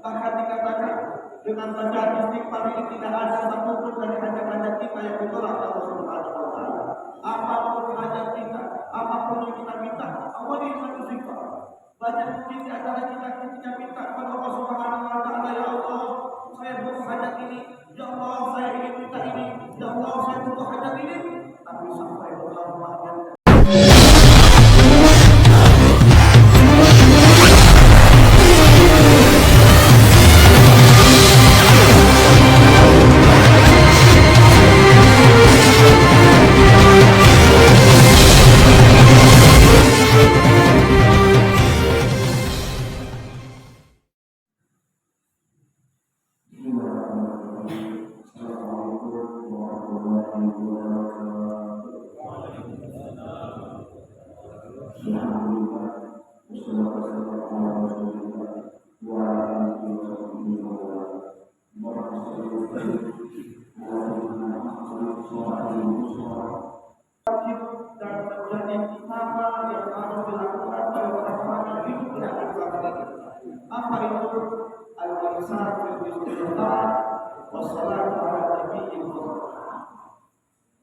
Bahkan dikatakan dengan bacaan istighfar ini tidak ada satupun dari hajat-hajat kita yang ditolak Allah Subhanahu wa taala. Apapun hajat kita, apapun yang kita minta, awali dengan istighfar. Banyak mungkin di antara kita ketika minta kepada Allah Subhanahu wa taala, ya Allah, saya butuh hajat ini, ya Allah, saya ingin minta ini, ya Allah, saya butuh hajat ini, tapi sampai Allah mengajarkan apa itu al-ihsan fil istighfar wassalatu ala nabiyil karim.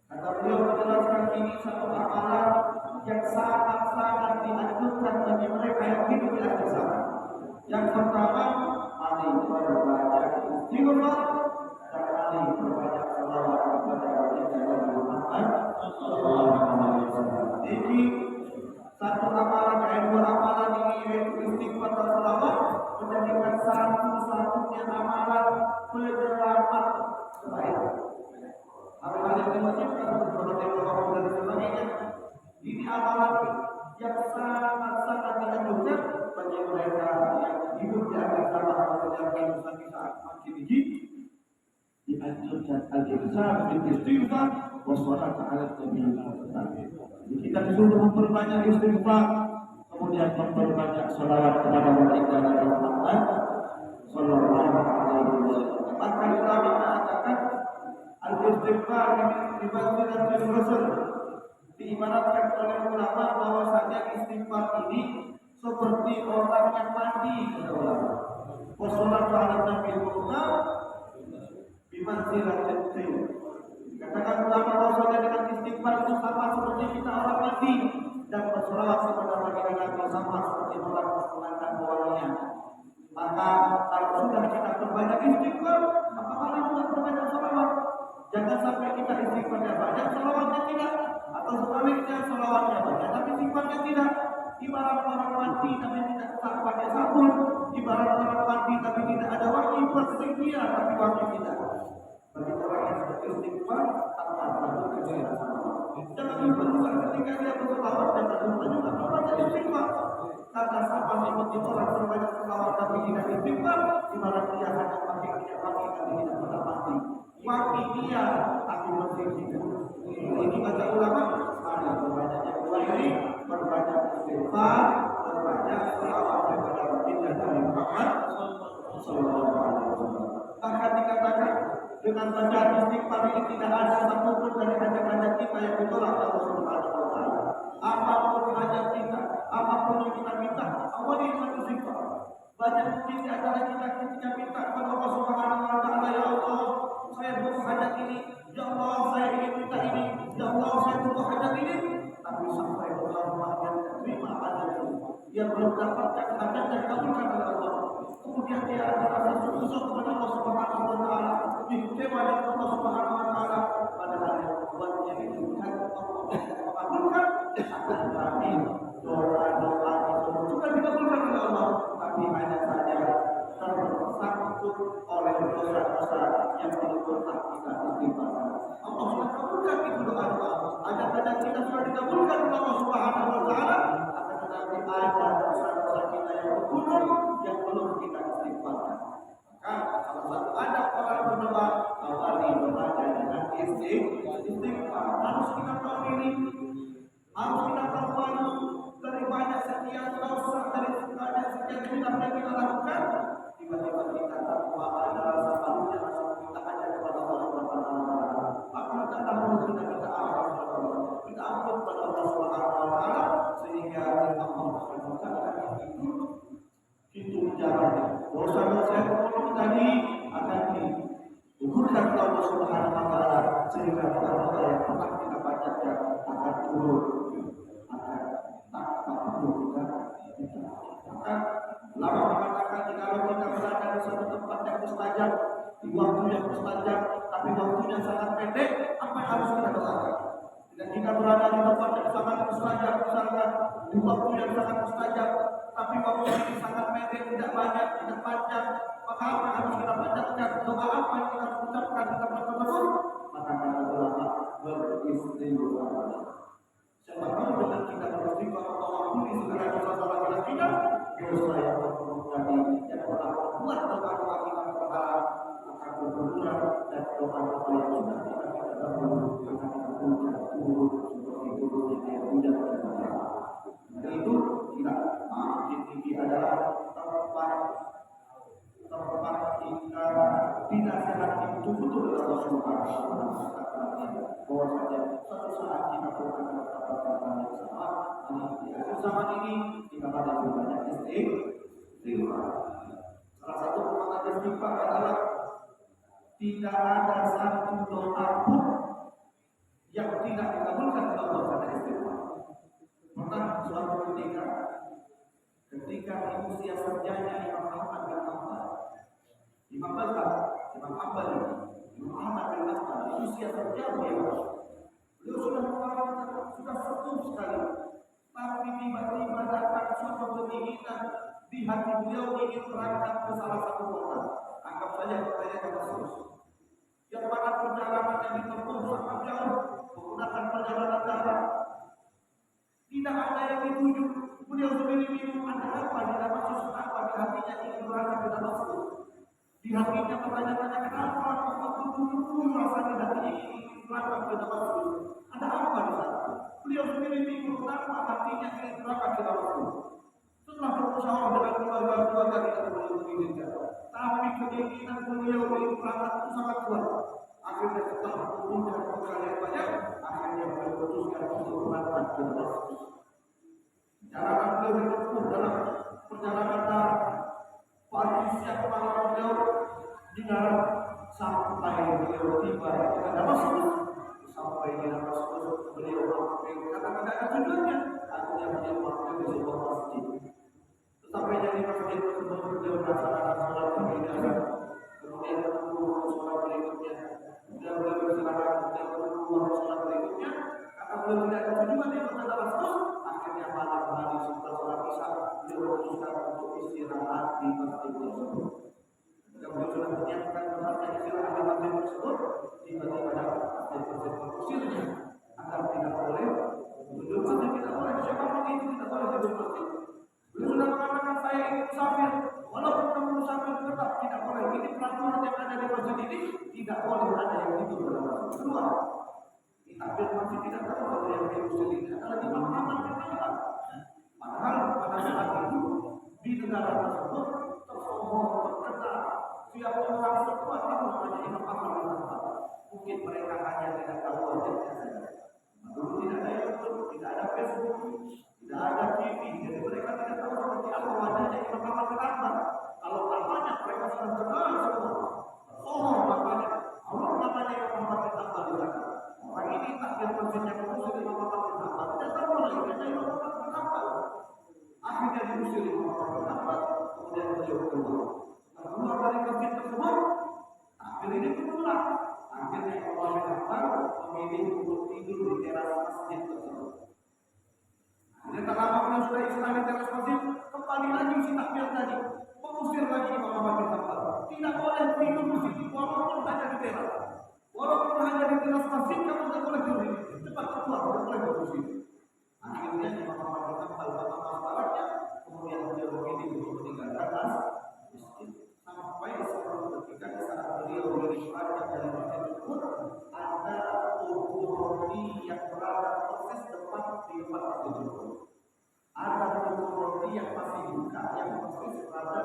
Kata beliau menjelaskan ini satu amalan yang sangat-sangat dianjurkan bagi mereka yang hidup di akhir zaman. Yang pertama, mari berbanyak istighfar dan mari berbanyak selawat kepada Nabi Muhammad sallallahu alaihi wasallam. Ini satu amalan, dua amalan ini yaitu istighfar dan selawat menjadikan satu-satunya amalan penyelamat kebaikan. Hal-hal yang diwajibkan seperti Allah dan sebagainya. Ini amalan yang sangat-sangat dianjurkan bagi mereka yang hidup di akhir zaman menjalankan usaha saat makin ini. Dianjurkan al-ihsan bil istighfar wassalatu ala nabiyil karim. Kita disuruh memperbanyak istighfar, kemudian memperbanyak salawat kepada Nabi Muhammad sallallahu alaihi wasallam. Maka ulama mengatakan al-istighfar dibandingkan dengan Rasul diibaratkan oleh ulama bahwasanya istighfar ini seperti orang yang mati, kata ulama. Wassalatu ala nabiyil karim bimanzilatil tin. Katakan ulama bahwasanya dengan istighfar itu sama seperti kita orang mati, dan berselawat kepada Nabi sama seperti orang menggunakan bawahnya. Maka kalau sudah kita perbanyak istighfar, maka mari kita perbanyak selawat. Jangan sampai kita istighfarnya banyak, selawatnya tidak, atau sebaliknya selawatnya banyak tapi istighfarnya tidak. Ibarat orang mati tapi tidak pakai sabun, ibarat orang mati tapi tidak ada wangi, bersedia tapi wangi tidak. Bagi orang yang beristighfar, apa-apa kerja. Jangan lupa juga ketika dia berselawat, jangan lupa juga membaca istighfar. Karena sama seperti orang berbanyak selawat tapi tidak istighfar, ibarat dia hanya pakai minyak wangi tapi tidak pernah mati. Wangi dia tapi bersih tidak. Ini kata ulama, ada berbanyak yang dua ini, berbanyak istighfar, berbanyak selawat kepada Nabi Muhammad sallallahu alaihi wasallam. Bahkan dikatakan dengan bacaan istighfar ini tidak ada satupun dari hajat-hajat kita yang ditolak Allah Subhanahu wa taala. Apapun hajat kita, apapun yang kita minta, awali dengan istighfar. Banyak mungkin di antara kita ketika minta kepada Allah Subhanahu wa taala, ya Allah, saya butuh hajat ini, ya Allah, saya ingin minta ini, ya Allah, saya butuh hajat ini, tapi sampai Allah mengajarkan terima hajat ini. Dia belum dapatkan hajat yang dikabulkan oleh Allah. Kemudian dia ada rasa syukur kepada Allah Subhanahu wa taala, dikecewa dengan Allah Subhanahu wa taala, padahal yang membuatnya itu bukan Allah tidak mengabulkan, akan tetapi doa-doa itu juga dikabulkan oleh Allah, tapi hanya saja tersangkut oleh dosa-dosa yang belum pernah kita istighfar. Allah sudah kabulkan itu doa-doa, hajat-hajat kita sudah dikabulkan oleh Allah Subhanahu wa taala, akan tetapi ada dosa-dosa kita yang bergunung yang belum kita istighfarkan. Maka kalau satu ada orang berdoa, awali doanya dengan istighfar. Harus kita tahu ini, harus kita tahu malu dari banyak sekian dosa, dari banyak sekian bid'ah yang kita lakukan. Tiba-tiba kita takwa ada rasa malunya, rasa kita hanya kepada Allah Subhanahu wa taala. Maka hendaklah perlu kita minta ampun kepada Allah, minta ampun kepada Allah Subhanahu wa taala, sehingga Allah akan membukakan itu jalannya. Dosa-dosa sehingga doa-doa yang pernah kita bacakan akan turun, akan tanpa perlu kita maka lama mengatakan jika kita berada di suatu tempat yang mustajab, di waktu yang mustajab, tapi waktunya sangat pendek, apa yang harus kita doakan? Dan jika berada di tempat yang sangat mustajab, misalkan di waktu yang sangat mustajab, tapi waktu ini sangat pendek, tidak banyak, tidak panjang, maka apa yang harus kita bacakan? Doa apa yang kita harus ucapkan di tempat tersebut? Maka kata ulama beristighfar. Siapa tahu dengan kita beristighfar atau ampuni segala dosa-dosa kita, dosa yang tadi yang telah membuat doa-doa kita berharap akan berkurang dan doa-doa yang sudah kita dahulu akan terbuka turun seperti turunnya air hujan dan berharap. Dan itu tidak masjid ini adalah tempat kita dinasihati betul-betul oleh Allah Subhanahu wa Ta'ala bahwa suatu saat kita akan mendapatkan yang sama. Di akhir zaman ini kita pada banyak istighfar. Salah satu kekuatan istighfar adalah tidak ada satu doa pun yang tidak dikabulkan oleh Allah karena istighfar. Pernah suatu ketika di usia senjanya Imam Ahmad bin Hanbal, Imam Hanbal di usia senja beliau sudah mengalami, sudah sepuh sekali, tapi tiba-tiba datang suatu keinginan di hati beliau ingin berangkat ke salah satu kota. Anggap saja kotanya Damaskus, yang mana perjalanan yang ditempuh sangat jauh menggunakan perjalanan darat. Tidak ada yang dituju. Beliau sendiri bingung ada apa di Damaskus, apa di hatinya ingin berangkat ke Damaskus. Di hatinya bertanya-tanya kenapa betul-betul rasanya hatinya ingin berangkat ke Damaskus. Ada apa di sana? Beliau sendiri bingung kenapa hatinya ingin berangkat ke Damaskus. Setelah bermusyawarah dengan keluarga tidak boleh mengizinkan. Tapi keinginan beliau ingin berangkat itu sangat kuat. Akhirnya setelah mengumpulkan bekal yang banyak, akhirnya beliau memutuskan untuk berangkat ke Damaskus. Perjalanan beliau ditempuh dalam perjalanan darat. Pagi siang malam beliau di darat sampai beliau tiba di Damaskus. Sampai di Damaskus beliau mampir karena tidak ada tujuannya. Akhirnya beliau mampir di sebuah masjid. Tetapi dari masjid tersebut beliau melaksanakan sholat berjamaah. Kemudian menunggu sholat berikutnya. Kemudian beliau beristirahat. Kemudian menunggu sholat berikutnya. Karena beliau tidak ada tujuan di kota Damaskus. Akhirnya malam hari setelah sholat isya beliau memutuskan untuk istirahat di masjid tersebut. Ketika beliau sudah menyiapkan tempatnya istirahat di masjid tersebut, tiba-tiba datang masjid tersebut mengusirnya agar tidak boleh duduk masjid, tidak boleh siapapun itu tidak boleh duduk masjid. Beliau sudah mengatakan saya ingin musafir, walaupun kamu musafir tetap tidak boleh. Ini peraturan yang ada di masjid ini, tidak boleh ada yang itu dalam masjid. Kedua, ditakbir masjid tidak tahu kalau yang diusir ini adalah Imam Ahmad bin Hanbal. Padahal pada saat itu di negara tersebut tersohor terkenal siapa orang semua tahu namanya Imam Ahmad bin Hanbal. Mungkin mereka hanya tidak tahu wajahnya saja. Dulu tidak ada YouTube, tidak ada Facebook, tidak ada TV, jadi mereka tidak tahu seperti apa wajahnya Imam Ahmad bin Hanbal. Kalau namanya mereka sudah kenal semua. Tersohor namanya. Allah namanya Imam Ahmad bin Hanbal di sana. Orang ini takbir masjidnya mengusir Imam Ahmad bin Hanbal. Tidak tahu lagi karena Imam Ahmad bin Hanbal. Akhirnya diusir Imam Ahmad bin Hanbal. Kemudian beliau keluar. Setelah keluar dari masjid tersebut, takbir ini berulang. Akhirnya Imam Ahmad bin Hanbal memilih untuk tidur di teras masjid tersebut. Akhirnya tak lama beliau sudah istirahat di teras masjid, kembali lagi si takbir tadi, mengusir lagi Imam Ahmad bin Hanbal. Tidak boleh tidur di sini, walaupun hanya di teras. Walaupun hanya di teras masjid, kamu tidak boleh tidur. Cepat keluar, tidak boleh tidur di sini. Akhirnya Imam Ahmad bin Hanbal masalahnya, kemudian beliau memilih untuk meninggalkan masjid. Sampai suatu ketika di saat beliau beristirahat dari masjid tersebut, ada toko roti yang berada persis depan di tempat masjid tersebut. Ada toko roti yang masih buka, yang persis berada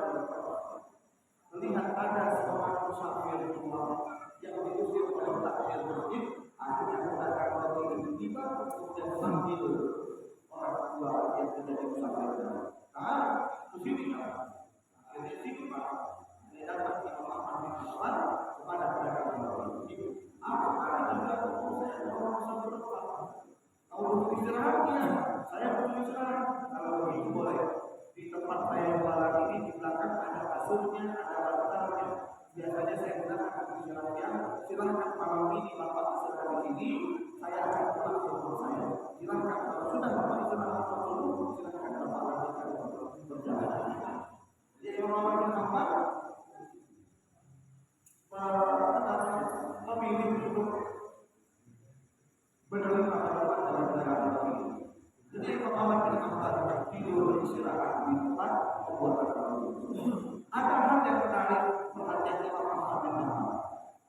kasurnya, ada bantalnya. Biasanya saya gunakan istilahnya, silahkan malam ini Bapak istirahat di sini, saya akan pulang ke rumah saya. Silahkan kalau sudah Bapak istirahat dulu, silahkan Bapak lanjutkan perjalanan. Jadi Imam bin Hanbal memilih untuk menerima bantuan dari negara ini. Jadi Imam bin Hanbal tidur istirahat di tempat pembuatan roti. Ada hal yang menarik perhatian Imam bin Hanbal.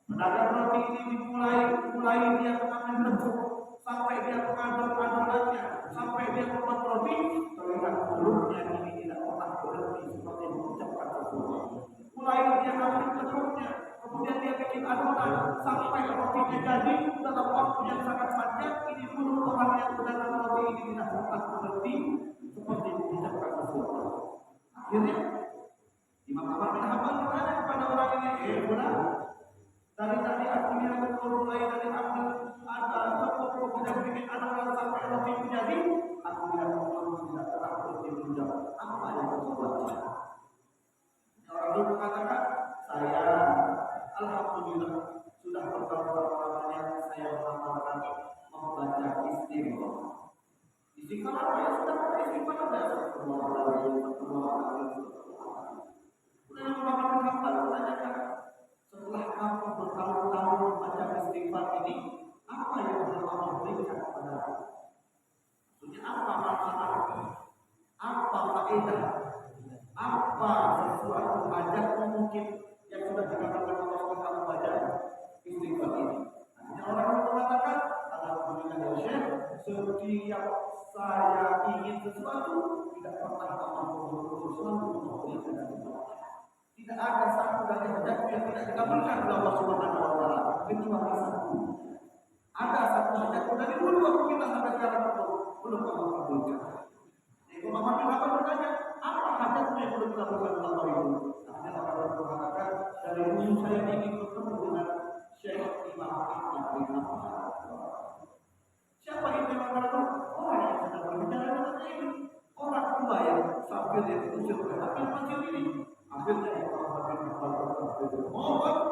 Pedagang roti ini mulai dia mengambil bentuk sampai dia mengaduk adonannya, sampai dia membuat roti, terlihat mulutnya ini tidak pernah berhenti seperti mengucapkan sesuatu. Mulai dia ambil bentuknya, kemudian dia bikin adonan sampai rotinya jadi dalam waktu yang sangat panjang. Ini mulut orang yang pedagang roti ini tidak pernah berhenti seperti mengucapkan sesuatu. Akhirnya Imam Ahmad bin Hanbal bertanya kepada orang ini, budak, dari tadi aku lihat betul mulai dari ambil ada tepung kemudian bikin adonan sampai roti itu jadi, aku lihat betul tidak pernah berhenti menjawab apa yang kau buat. Orang itu mengatakan, saya alhamdulillah sudah bertahun-tahun lamanya saya mengamalkan membaca istighfar. Istighfar apa ya? Sudah pada istighfar ada semua orang. Kemudian Imam bin Hanbal menanyakan, setelah kamu bertahun-tahun membaca istighfar ini, apa yang Allah berikan kepada kamu? Maksudnya apa manfaatnya? Apa faedah? Apa sesuatu hajat mungkin yang sudah dikatakan Allah kalau baca istighfar ini? Akhirnya orang mengatakan, alhamdulillah ya Syekh, setiap saya ingin sesuatu tidak pernah Allah memberikan sesuatu untuk memberikan sesuatu. Tidak ada satu dari hajatku yang tidak dikabulkan oleh Allah Subhanahu wa taala kecuali satu. Ada satu hajatku dari dulu aku minta sampai sekarang belum Allah kabulkan. Jadi Muhammad bin Hanbal bertanya, apa hajatmu yang belum dikabulkan oleh Allah itu? Akhirnya orang mengatakan, dari dulu saya ingin bertemu dengan Syekh Imam Ahmad bin Hanbal. Siapa itu Imam Ahmad? Orang yang sedang berbicara dengan ini. Orang tua yang sambil dia diusir oleh hakim masjid ini. Akhirnya Imam Ahmad bin Hanbal berkata,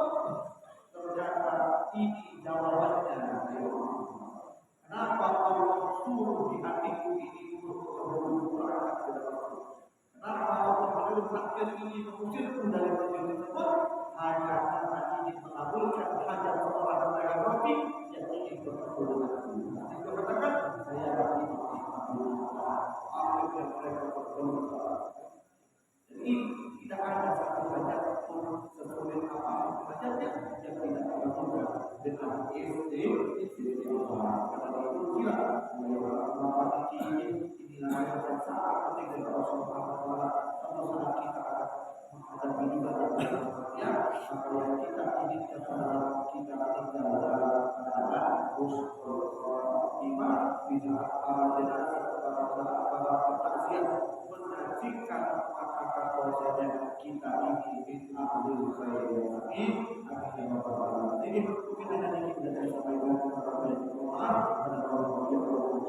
ternyata ini jawabannya. Kenapa Allah suruh di hatiku ini untuk berdoa kepada Allah? Kenapa Allah menyuruh takdir ini mengusirku dari masjid tersebut? Hanya karena ingin mengabulkan hajat seorang pedagang roti yang ingin bertemu denganku. Itu katakan, saya akan akhirnya mereka berdoa. Jadi tidak ada satu hajat pun sesulit apa hajatnya yang tidak dikabulkan dengan istighfar. Karena itu sila melakukan inilah yang sangat penting dari Allah Subhanahu wa taala. Suatu saat kita akan menghadapi ibadah yang apa yang kita inginkan adalah kita tinggal dalam keadaan khusyuk iman di saat para jenazah para takziah menyaksikan kata-kata bahwasanya kita ini ahli khair. Amin. Jadi mungkin hanya kita dari sampaikan kepada Allah dan Allah yang berdoa